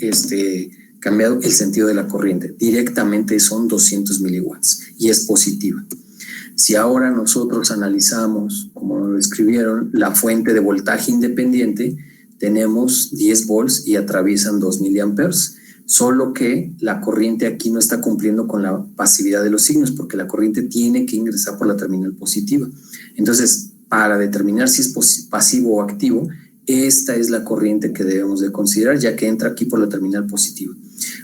cambiado el sentido de la corriente. Directamente son 200 miliwatts y es positiva. Si ahora nosotros analizamos, como lo escribieron, la fuente de voltaje independiente, tenemos 10 volts y atraviesan 2 miliamperes. Solo que la corriente aquí no está cumpliendo con la pasividad de los signos, porque la corriente tiene que ingresar por la terminal positiva. Entonces, para determinar si es pasivo o activo, esta es la corriente que debemos de considerar, ya que entra aquí por la terminal positiva.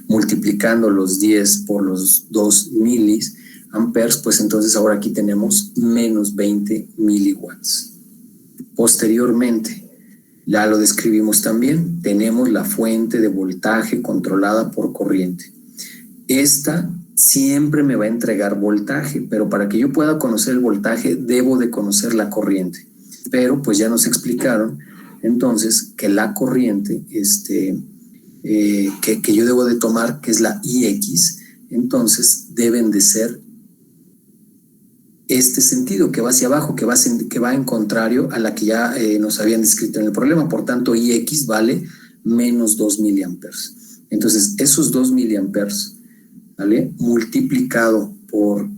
Multiplicando los 10 por los 2 miliamperes, pues entonces ahora aquí tenemos menos 20 miliwatts. Posteriormente, ya lo describimos también, tenemos la fuente de voltaje controlada por corriente. Esta siempre me va a entregar voltaje, pero para que yo pueda conocer el voltaje debo de conocer la corriente. Pero pues ya nos explicaron entonces que la corriente que yo debo de tomar, que es la IX, entonces deben de ser este sentido que va hacia abajo, que va en contrario a la que ya nos habían descrito en el problema. Por tanto, IX vale menos 2 miliamperes. Entonces, esos 2 miliamperes, ¿vale?, multiplicado por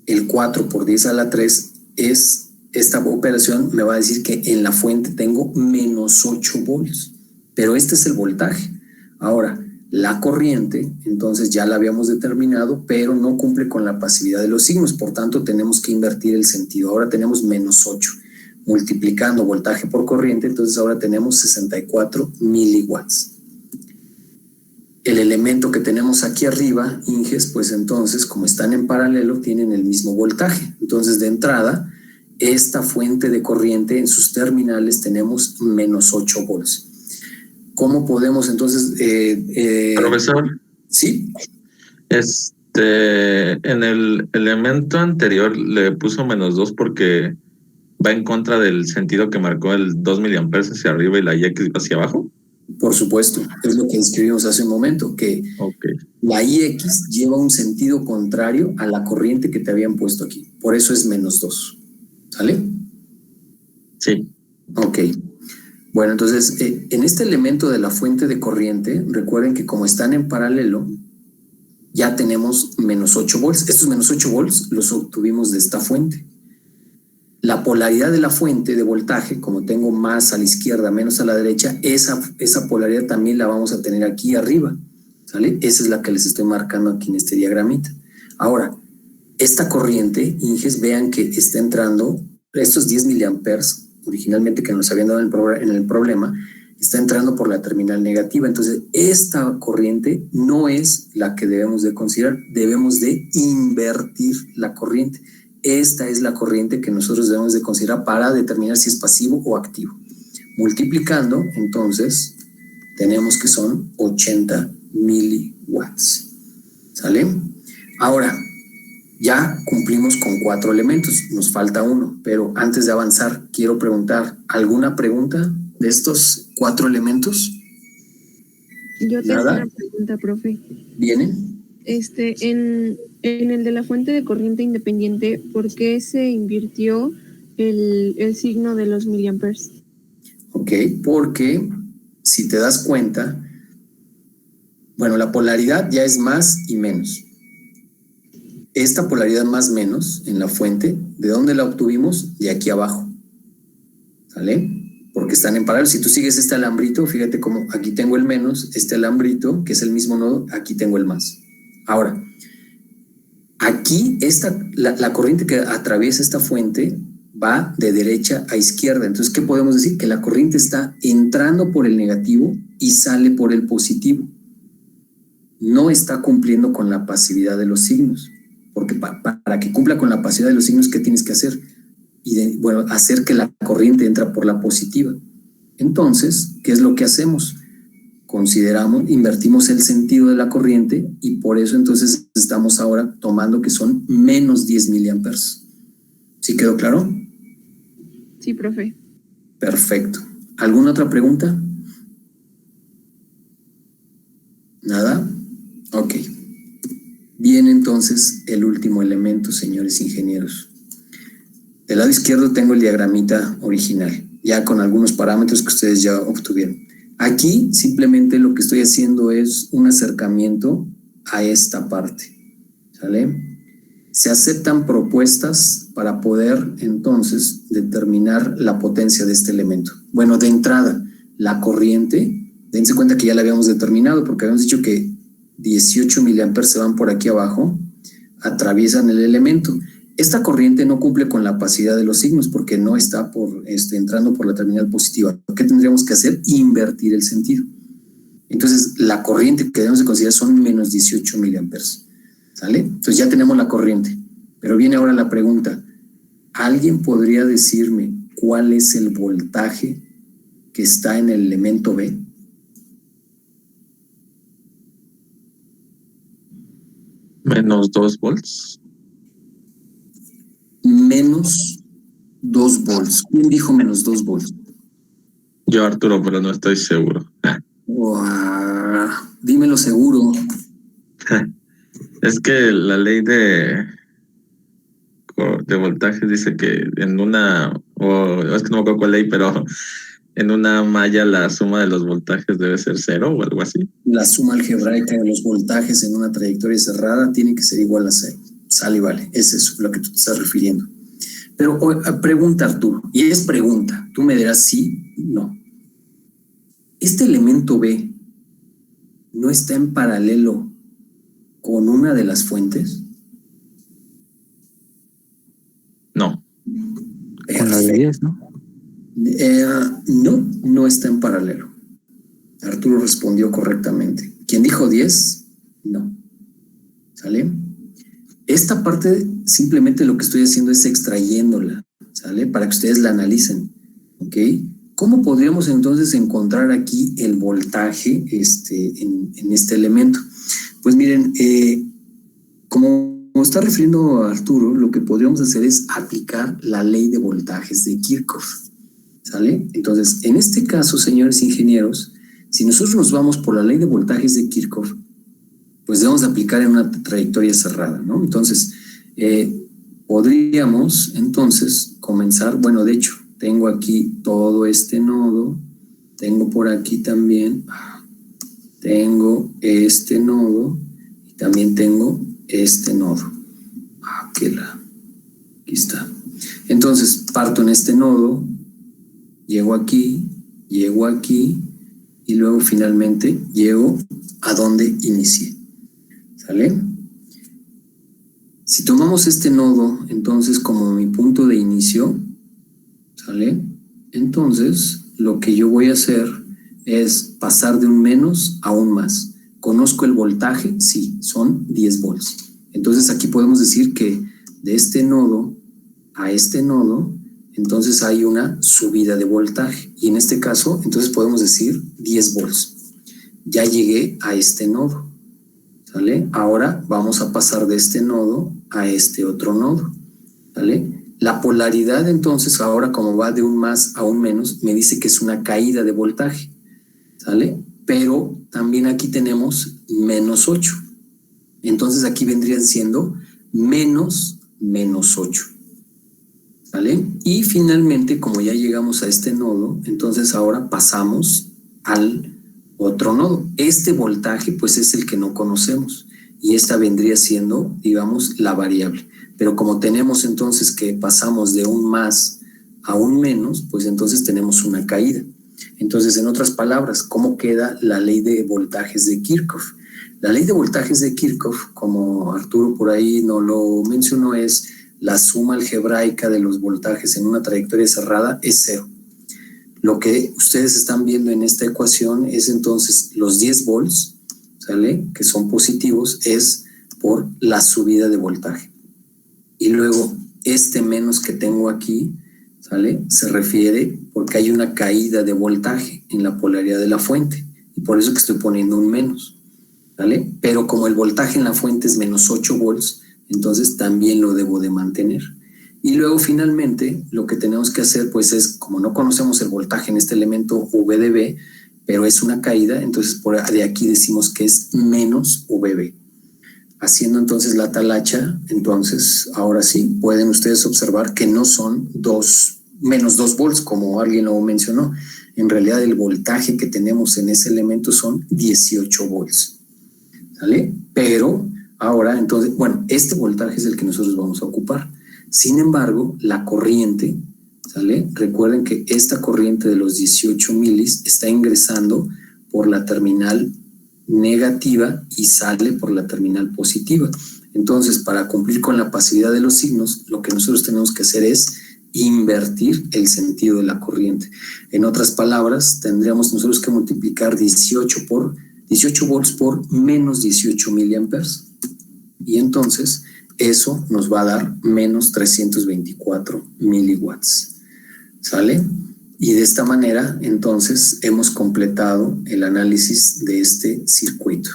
el 4 por 10 a la 3, esta operación me va a decir que en la fuente tengo menos 8 volts. Pero este es el voltaje. Ahora, la corriente, entonces ya la habíamos determinado, pero no cumple con la pasividad de los signos, por tanto tenemos que invertir el sentido. Ahora tenemos menos 8, multiplicando voltaje por corriente, entonces ahora tenemos 64 miliwatts. El elemento que tenemos aquí arriba, Inges, pues entonces, como están en paralelo, tienen el mismo voltaje. Entonces, de entrada, esta fuente de corriente en sus terminales tenemos menos 8 volts. ¿Cómo podemos entonces? Profesor. Sí. En el elemento anterior le puso menos 2 porque va en contra del sentido que marcó el 2 miliamperes hacia arriba y la IX hacia abajo. Por supuesto, es lo que describimos hace un momento, que la IX lleva un sentido contrario a la corriente que te habían puesto aquí. Por eso es menos 2. ¿Sale? Sí. Ok. Bueno, entonces, en este elemento de la fuente de corriente, recuerden que como están en paralelo, ya tenemos menos 8 volts. Estos menos 8 volts los obtuvimos de esta fuente. La polaridad de la fuente de voltaje, como tengo más a la izquierda, menos a la derecha, esa polaridad también la vamos a tener aquí arriba, ¿sale? Esa es la que les estoy marcando aquí en este diagramita. Ahora, esta corriente, Inges, vean que está entrando, estos 10 miliamperes, originalmente que nos habían dado en el problema, está entrando por la terminal negativa. Entonces, esta corriente no es la que debemos de considerar, debemos de invertir la corriente. Esta es la corriente que nosotros debemos de considerar para determinar si es pasivo o activo. Multiplicando, entonces, tenemos que son 80 miliwatts. ¿Sale? Ahora, ya cumplimos con 4 elementos, nos falta uno, pero antes de avanzar, quiero preguntar, ¿alguna pregunta de estos 4 elementos? Yo tengo una pregunta, profe. ¿Viene? En el de la fuente de corriente independiente, ¿por qué se invirtió el signo de los miliamperes? Ok, porque si te das cuenta, Bueno, la polaridad ya es más y menos. Esta polaridad más menos en la fuente, ¿de dónde la obtuvimos? De aquí abajo. ¿Sale? Porque están en paralelo. Si tú sigues este alambrito, fíjate cómo aquí tengo el menos, este alambrito, que es el mismo nodo, aquí tengo el más. Ahora, aquí la corriente que atraviesa esta fuente va de derecha a izquierda. Entonces, ¿qué podemos decir? Que la corriente está entrando por el negativo y sale por el positivo. No está cumpliendo con la pasividad de los signos. Porque para que cumpla con la pasividad de los signos, ¿qué tienes que hacer? Hacer que la corriente entra por la positiva. Entonces, ¿qué es lo que hacemos? Invertimos el sentido de la corriente y por eso entonces estamos ahora tomando que son menos 10 miliamperes. ¿Sí quedó claro? Sí, profe. Perfecto. ¿Alguna otra pregunta? ¿Nada? Ok. Viene entonces el último elemento, señores ingenieros. Del lado izquierdo tengo el diagramita original, ya con algunos parámetros que ustedes ya obtuvieron. Aquí simplemente lo que estoy haciendo es un acercamiento a esta parte, ¿sale? Se aceptan propuestas para poder entonces determinar la potencia de este elemento. Bueno, de entrada, la corriente, dense cuenta que ya la habíamos determinado porque habíamos dicho que 18 miliamperes se van por aquí abajo, atraviesan el elemento. Esta corriente no cumple con la pasividad de los signos porque no está entrando por la terminal positiva. ¿Qué tendríamos que hacer? Invertir el sentido. Entonces, la corriente que debemos de considerar son menos 18 miliamperes. ¿Sale? Entonces ya tenemos la corriente. Pero viene ahora la pregunta. ¿Alguien podría decirme cuál es el voltaje que está en el elemento B? Menos 2 volts. Menos 2 volts. ¿Quién dijo menos 2 volts? Yo, Arturo, pero no estoy seguro. Wow. Dímelo seguro. Es que la ley de voltaje dice que en una, es que no me acuerdo cuál ley, pero en una malla la suma de los voltajes debe ser 0 o algo así. La suma algebraica de los voltajes en una trayectoria cerrada tiene que ser igual a 0. Sale y vale. Es eso lo que tú te estás refiriendo. Pero pregunta, Arturo, y es pregunta. Tú me dirás sí, no. ¿Este elemento B no está en paralelo con una de las fuentes? No. Con la de 10, ¿no? No está en paralelo. Arturo respondió correctamente. ¿Quién dijo 10? No. ¿Sale? Esta parte simplemente lo que estoy haciendo es extrayéndola, ¿sale? Para que ustedes la analicen, ¿ok? ¿Cómo podríamos entonces encontrar aquí el voltaje en este elemento? Pues miren, como está refiriendo a Arturo, lo que podríamos hacer es aplicar la ley de voltajes de Kirchhoff, ¿sale? Entonces, en este caso, señores ingenieros, si nosotros nos vamos por la ley de voltajes de Kirchhoff, pues debemos aplicar en una trayectoria cerrada, ¿no? Entonces, podríamos entonces comenzar, bueno, de hecho, tengo aquí todo este nodo, tengo por aquí también, tengo este nodo y también tengo este nodo. Aquí está. Entonces, parto en este nodo, llego aquí y luego finalmente llego a donde inicié. ¿Sale? Si tomamos este nodo, entonces, como mi punto de inicio, ¿sale? Entonces, lo que yo voy a hacer es pasar de un menos a un más. ¿Conozco el voltaje? Sí, son 10 volts. Entonces, aquí podemos decir que de este nodo a este nodo, entonces hay una subida de voltaje. Y en este caso, entonces podemos decir 10 volts. Ya llegué a este nodo. ¿Sale? Ahora vamos a pasar de este nodo a este otro nodo. ¿Sale? La polaridad entonces ahora como va de un más a un menos me dice que es una caída de voltaje. ¿Sale? Pero también aquí tenemos menos 8. Entonces aquí vendrían siendo menos 8. ¿Sale? Y finalmente como ya llegamos a este nodo, entonces ahora pasamos al otro nodo. Este voltaje pues es el que no conocemos y esta vendría siendo, digamos, la variable. Pero como tenemos entonces que pasamos de un más a un menos, pues entonces tenemos una caída. Entonces, en otras palabras, ¿cómo queda la ley de voltajes de Kirchhoff? La ley de voltajes de Kirchhoff, como Arturo por ahí no lo mencionó, es la suma algebraica de los voltajes en una trayectoria cerrada es cero. Lo que ustedes están viendo en esta ecuación es entonces los 10 volts, ¿sale?, que son positivos, es por la subida de voltaje. Y luego este menos que tengo aquí, ¿sale?, se refiere porque hay una caída de voltaje en la polaridad de la fuente y por eso que estoy poniendo un menos, ¿vale? Pero como el voltaje en la fuente es menos 8 volts, entonces también lo debo de mantener. Y luego finalmente lo que tenemos que hacer pues es, como no conocemos el voltaje en este elemento VDB, pero es una caída, entonces de aquí decimos que es menos VB. Haciendo entonces la talacha, entonces ahora sí pueden ustedes observar que no son menos 2 volts como alguien lo mencionó. En realidad el voltaje que tenemos en ese elemento son 18 volts, ¿vale? Pero ahora entonces, bueno, este voltaje es el que nosotros vamos a ocupar. Sin embargo, la corriente, ¿sale? Recuerden que esta corriente de los 18 milis está ingresando por la terminal negativa y sale por la terminal positiva. Entonces, para cumplir con la pasividad de los signos, lo que nosotros tenemos que hacer es invertir el sentido de la corriente. En otras palabras, tendríamos nosotros que multiplicar 18 volts por menos 18 miliamperes. Y entonces eso nos va a dar menos 324 miliwatts. ¿Sale? Y de esta manera, entonces, hemos completado el análisis de este circuito.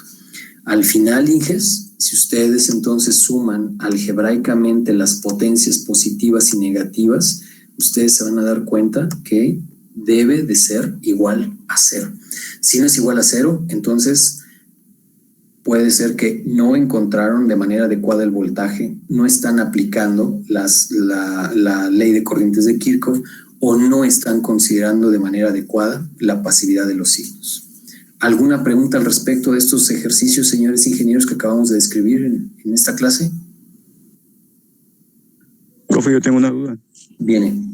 Al final, Inges, si ustedes entonces suman algebraicamente las potencias positivas y negativas, ustedes se van a dar cuenta que debe de ser igual a 0. Si no es igual a 0, entonces puede ser que no encontraron de manera adecuada el voltaje, no están aplicando la ley de corrientes de Kirchhoff o no están considerando de manera adecuada la pasividad de los signos. ¿Alguna pregunta al respecto de estos ejercicios, señores ingenieros, que acabamos de describir en esta clase? Profe, yo tengo una duda. Viene.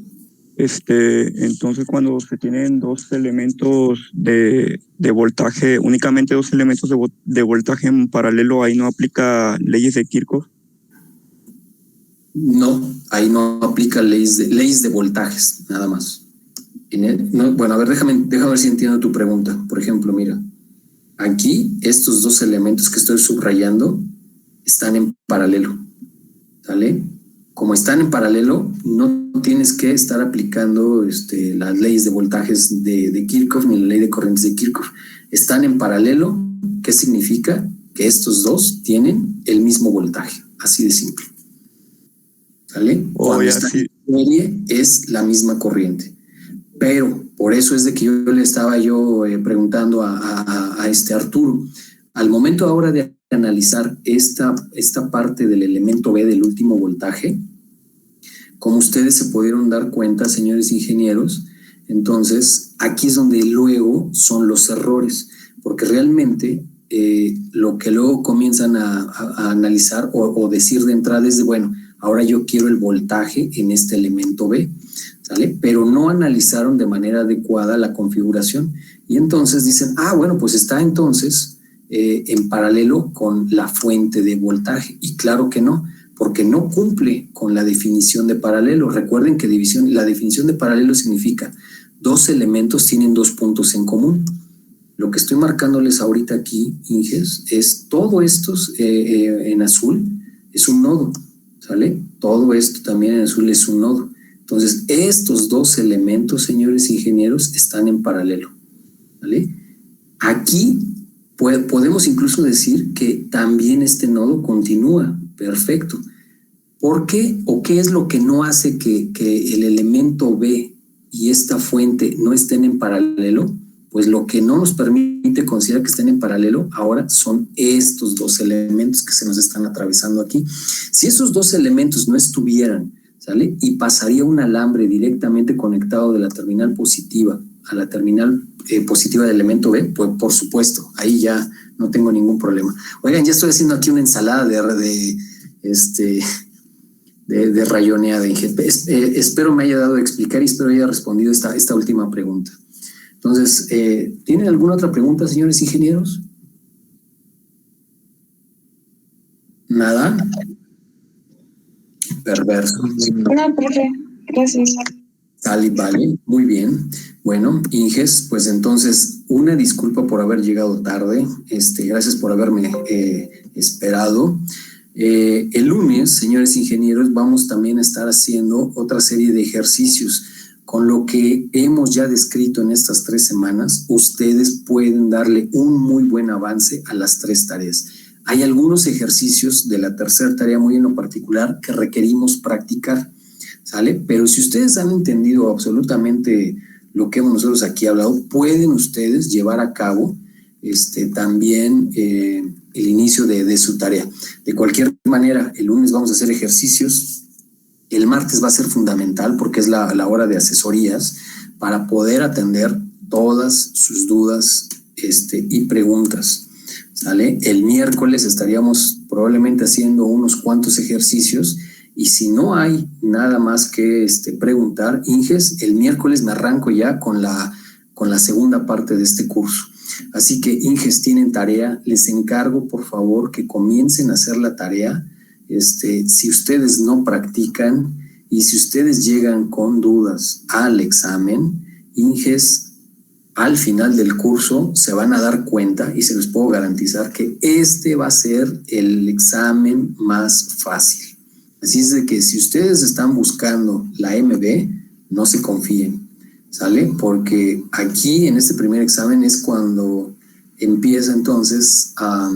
Entonces, cuando se tienen dos elementos de voltaje, únicamente dos elementos de voltaje en paralelo, ¿ahí no aplica leyes de Kirchhoff? No, ahí no aplica leyes de voltajes, nada más. Bueno, a ver, déjame ver si entiendo tu pregunta. Por ejemplo, mira, aquí estos dos elementos que estoy subrayando están en paralelo, ¿sale? Como están en paralelo, no tienes que estar aplicando las leyes de voltajes de Kirchhoff ni la ley de corrientes de Kirchhoff. Están en paralelo, ¿qué significa? Que estos dos tienen el mismo voltaje, así de simple. ¿Sale? Cuando está en serie es la misma corriente. Pero por eso es de que yo le estaba preguntando a Arturo, al momento ahora de analizar esta parte del elemento B del último voltaje, como ustedes se pudieron dar cuenta, señores ingenieros, entonces aquí es donde luego son los errores, porque realmente lo que luego comienzan a analizar o decir de entrada es de, bueno, ahora yo quiero el voltaje en este elemento B, ¿sale? Pero no analizaron de manera adecuada la configuración y entonces dicen, bueno, pues está entonces en paralelo con la fuente de voltaje. Y claro que no, porque no cumple con la definición de paralelo. Recuerden que la definición de paralelo significa dos elementos tienen dos puntos en común. Lo que estoy marcándoles ahorita aquí, Inges, es todo esto en azul es un nodo, ¿sale? Todo esto también en azul es un nodo. Entonces, estos dos elementos, señores ingenieros, están en paralelo, ¿vale? Aquí podemos incluso decir que también este nodo continúa, perfecto. ¿Por qué o qué es lo que no hace que el elemento B y esta fuente no estén en paralelo? Pues lo que no nos permite considerar que estén en paralelo ahora son estos dos elementos que se nos están atravesando aquí. Si esos dos elementos no estuvieran, ¿sale? Y pasaría un alambre directamente conectado de la terminal positiva a la terminal positiva del elemento B, pues por supuesto, ahí ya no tengo ningún problema. Oigan, ya estoy haciendo aquí una ensalada de rayoneada, Inge. Espero me haya dado a explicar y espero haya respondido esta última pregunta. Entonces, ¿tienen alguna otra pregunta, señores ingenieros? ¿Nada? Perverso. No, profe, gracias. Vale, muy bien. Bueno, Inges, pues entonces una disculpa por haber llegado tarde. Gracias por haberme esperado. El lunes, señores ingenieros, vamos también a estar haciendo otra serie de ejercicios. Con lo que hemos ya descrito en estas 3 semanas, ustedes pueden darle un muy buen avance a las 3 tareas. Hay algunos ejercicios de la tercera tarea muy en lo particular que requerimos practicar, ¿sale? Pero si ustedes han entendido absolutamente lo que hemos nosotros aquí hablado, pueden ustedes llevar a cabo también el inicio de su tarea. De cualquier manera, el lunes vamos a hacer ejercicios. El martes va a ser fundamental porque es la hora de asesorías para poder atender todas sus dudas y preguntas, ¿sale? El miércoles estaríamos probablemente haciendo unos cuantos ejercicios y si no hay nada más que preguntar, Inges, el miércoles me arranco ya con la segunda parte de este curso. Así que, Inges, tienen tarea. Les encargo, por favor, que comiencen a hacer la tarea. Si ustedes no practican y si ustedes llegan con dudas al examen, Inges, al final del curso se van a dar cuenta y se les puedo garantizar que va a ser el examen más fácil. Así es de que si ustedes están buscando la MB, no se confíen, ¿sale? Porque aquí en este primer examen es cuando empieza entonces a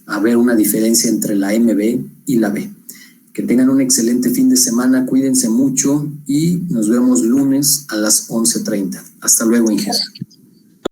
haber una diferencia entre la MB y la B. Que tengan un excelente fin de semana, cuídense mucho y nos vemos lunes a las 11:30. Hasta luego, Inges.